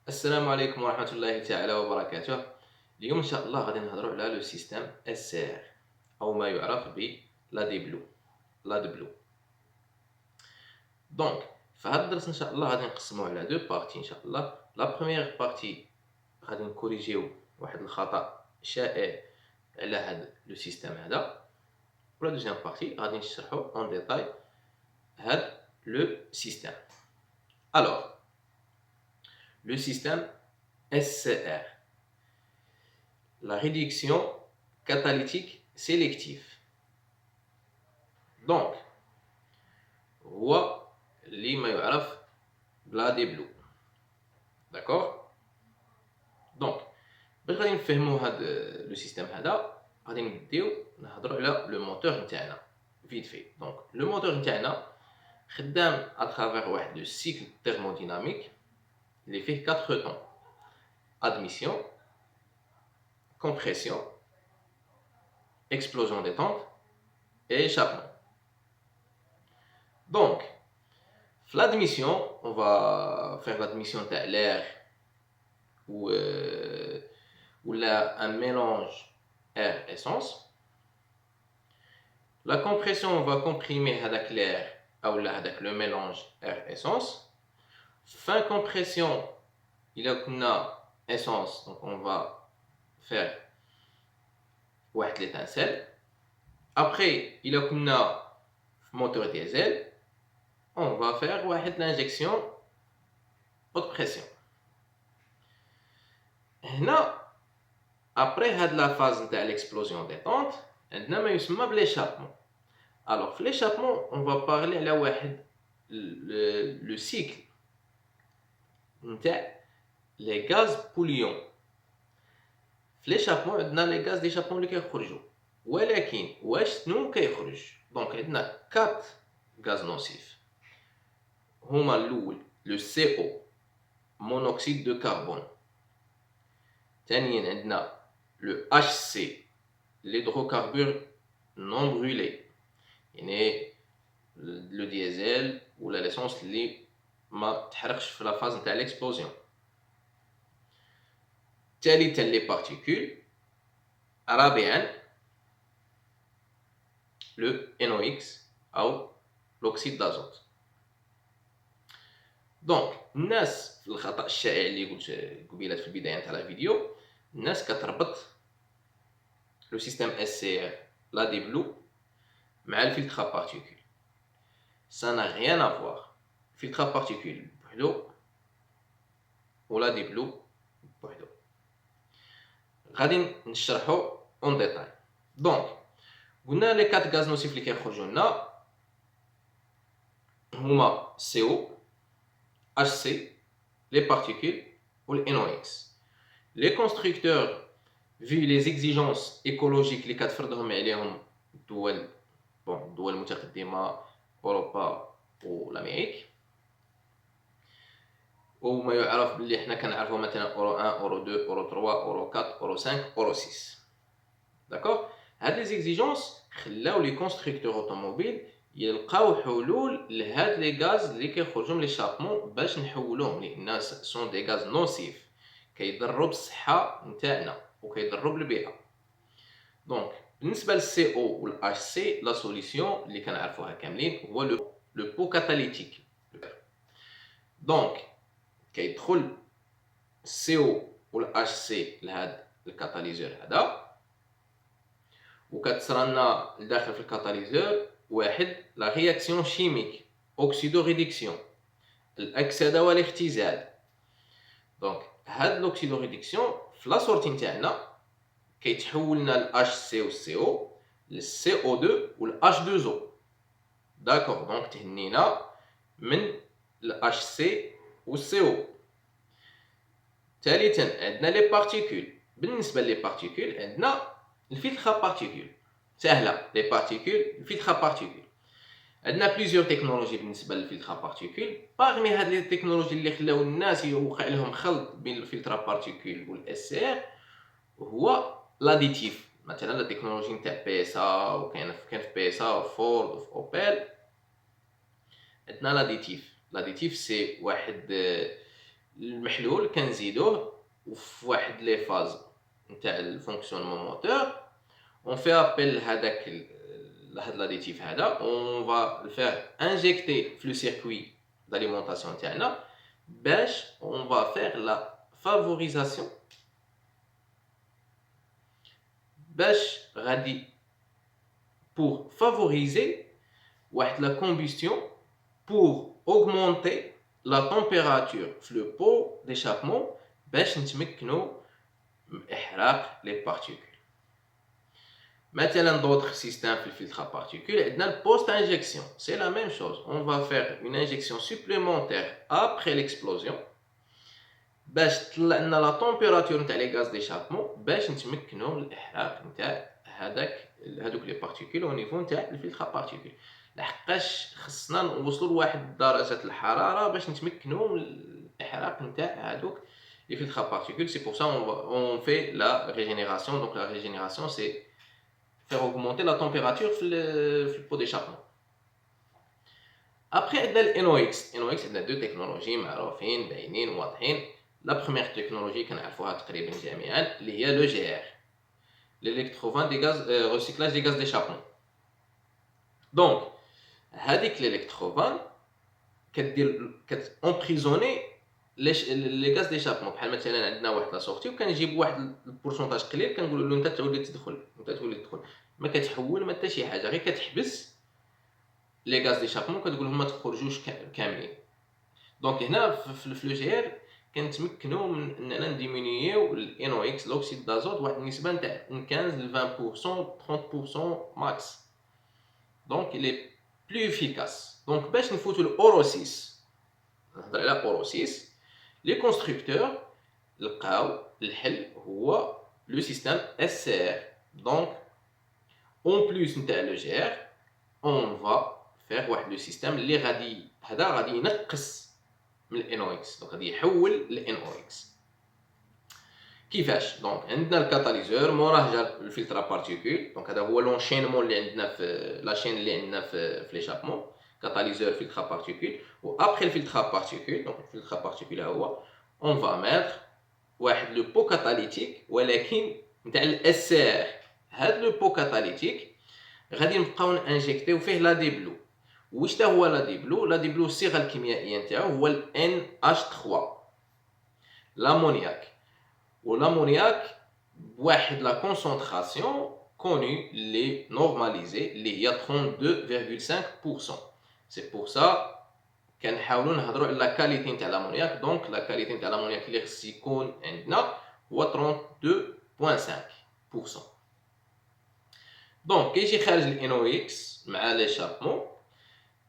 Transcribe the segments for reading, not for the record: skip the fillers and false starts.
السلام عليكم ورحمة الله تعالى وبركاته. اليوم إن شاء الله غادي نهضروا على لو سيستم SCR أو ما يعرف ب لا دي بلو لا دي بلو. دونك في هذا الدرس إن شاء الله غادي نقسموه على دو بارتي. إن شاء الله لا بروميير بارتي غادي نكوريجيو واحد الخطأ شائع على هذا لو سيستم هذا، ولا دوزيام بارتي غادي نشرحو اون ديتاي هذا لو سيستم. Alors, le système SCR, la réduction catalytique sélective. Donc, هو اللي ما يعرف بلا دي بلو. داكور. دونك باش غادي نفهموا هاد لو سيستيم هذا غادي نبداو نهضروا على لو موتور نتاعنا فيت في. دونك لو موتور نتاعنا خدام اترافير واحد لو سيكل تhermodynamique اللي فيه 4 طون: admission, compression, explosion détente et échappement. Donc, l'admission, on va faire l'admission de l'air ou un mélange air-essence. La compression, on va comprimer avec l'air ou avec le mélange air-essence. Fin compression, il y a une essence, donc on va faire l'étincelle. Après, il y a une moteur diesel. On va faire l'injection haute pression. Là, après la phase de l'explosion détente, on a l'échappement. Alors, l'échappement, on va parler le cycle les gaz polluants. L'échappement, on a les gaz d'échappement qui sortent. ولكن واش شنو كيخرج؟ دونك عندنا 4 غاز نوسيف. هما الاول لو CO مونوكسيد دو كربون. ثانيا عندنا لو HC l'hydrocarbure non brûlé، يعني لو ديزل ولا ليسونس اللي ما تحرقش في لا فاز نتاع ليكسبلوزيون. ثالثا لي بارتيكول. رابعا le NOx أو l'oxyde d'azote. دونك الناس في الخطأ الشائع اللي قلت قبيلات في البداية نتاع الفيديو، الناس كتربط لو سيستيم SCR لا دي بلو مع الفلتر ا بارتيكول. ça n'a rien à voir. filtre à particules بوحدو ولا دي بلو بوحدو. غادي نشرحو اون ديتاي. دونك قلنا لي 4 غاز نوسيف اللي كيخرجوا لنا هما CO, HC, les particules ou le NOx. Les constructeurs, vu les exigences écologiques اللي كتفرضهم عليهم الدول المتقدمة أوروبا والأمريك، وما يعرف باللي حنا كنعرفو مثلا اورو 1 اورو 2 اورو 3 اورو 4 اورو 5 اورو 6. داكوغ. هاد لي زيكزيجونس خلاو لي كونستركتور اوتوموبيل يلقاو حلول لهاد لي غاز اللي كيخرجوا من ليشابمون باش نحولوهم، لان سون دي غاز نوسيف كيضروا بالصحه نتاعنا وكيضروا بالبيئه. دونك بالنسبه للسي او والاتش سي لا سوليسيون اللي كنعرفوها كاملين هو لو بو كاتاليتيك. دونك كيدخل السي او والاتش سي لهاد الكاتاليزور هذا، وكتصرى لنا لداخل في الكاتاليزور واحد لا رياكسيون شيميك اوكسيدو ريدكسيون، الاكسده والاختزال. دونك هاد الاوكسيدو ريدكسيون في لا سورتي نتاعنا كيتحول لنا ال HC و CO لل CO2 و ال H2O. داكوغ. دونك تهنينا من ال HC و CO. ثالثا عندنا لي بارتيكول. بالنسبه لي بارتيكول عندنا الفلتر بارتيكول. سهله لي بارتيكول الفلتر بارتيكول. عندنا بليزيور تكنولوجي بالنسبه للفلتر بارتيكول. باغمي هاد لي تكنولوجي اللي خلاو الناس يوقع لهم خلط بين الفلتر بارتيكول والاس ار هو لاديتيف. مثلا لا تكنولوجي نتاع بيسا، وكاين في بيسا وفورد وفي اوبيل. عندنا لاديتيف. لاديتيف سي واحد المحلول كنزيدوه في واحد لي فاز نتاع الفونكسيونمون موتور. on fait appel هذاك هاد l'additif هذا on va le faire injecter في le circuit d'alimentation تاعنا باش on va faire la favorisation باش غادي pour favoriser واحد la combustion pour augmenter la température في le pot d'échappement باش نتمكنوا من إحراق les particules. Maintenant, d'autres systèmes de filtre à particules, dans le post-injection, c'est la même chose. On va faire une injection supplémentaire après l'explosion. باش تطلعنا la température نتاع les gaz d'échappement باش نتمكنوا من الإحراق نتاع هذوك les particules au niveau نتاع الفلتر à particules. لحقاش خصنا نوصلوا لواحد درجة الحرارة باش نتمكنوا من الإحراق نتاع هذوك les filtres à particules. C'est pour ça on fait la régénération. Donc la régénération, c'est faire augmenter la température في le pot d'échappement. Après, il y a le NOx. NOx, il y a deux technologies معروفين باينين واضحين. La première technologie كنعرفوها تقريبا جميعا اللي هي le GR, l'électrovent des gaz, recyclage des gaz d'échappement. Donc هذيك l'électrovent emprisonner les gaz d'échappement. بحال مثلا عندنا واحد لا سورتي وكنجيب واحد البورسونتاج قليل كنقولوا له انت تولي تدخل ما كتحول ما حتى شي حاجه غير كتحبس لي غاز ديشابمون كتقول لهم ما تخرجوش كاملين. دونك هنا في لو جي ار كنتمكنوا من اننا نديمينيو الانو اكس لوكسيد دازوت واحد النسبه نتاع 15 ل 20% 30% ماكس. دونك il est plus efficace. دونك باش نفوتوا الاورو 6 نهضر على اورو 6 لي كونستركتور لقاو الحل هو لو سيستيم اس ار. دونك en plus نتاع لو جي ار on va faire واحد لو سيستيم اللي غادي ينقص من الانو اكس. دونك غادي يحول الانو اكس. كيفاش؟ دونك عندنا الكاتاليزور موراه جا الفلتر بارتيكول. دونك هذا هو لونشينمون اللي عندنا في لاشين اللي عندنا في ليشابمون كاتاليزور فلتر بارتيكول. و ابري الفلتر بارتيكول دونك الفلتر بارتيكول هو on va mettre واحد لو بو كاتاليتيك ولكن نتاع الاس ار. هاد لو بو كاتاليتيك غادي نبقاو انجكتيو فيه لا دي بلو. واش تا هو لا دي بلو؟ لا دي بلو الصيغه الكيميائيه نتاعو هو ال NH3 لامونياك. والامونياك بواحد لا كونسونطراسيون كوني لي نورماليزي اللي هي 32.5%. سي بور سا كنحاولوا نهضروا على لا كاليتي نتاع لامونياك. دونك لا كاليتي نتاع لامونياك اللي خص يكون عندنا هو 32.5%. دونك كيجي خارج الانو اكس مع ليشابمون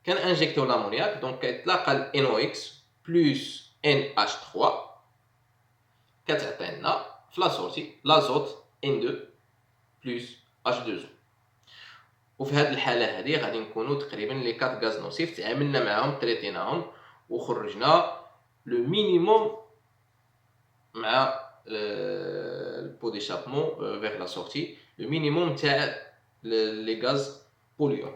كان انجكتيو لامونياك. دونك كيتلاقى الانو اكس بلس NH3 كتعطينا في لا سورتي لازوت N2 بلس H2O. وفي هذه الحاله هذه غادي نكونوا تقريبا لي 4 غاز نوسيف تعاملنا معاهم تريتيناهم وخرجنا لو مينيموم مع البو ديشابمون فيغ لا سورتي لو مينيموم تاع لي غاز بوليون.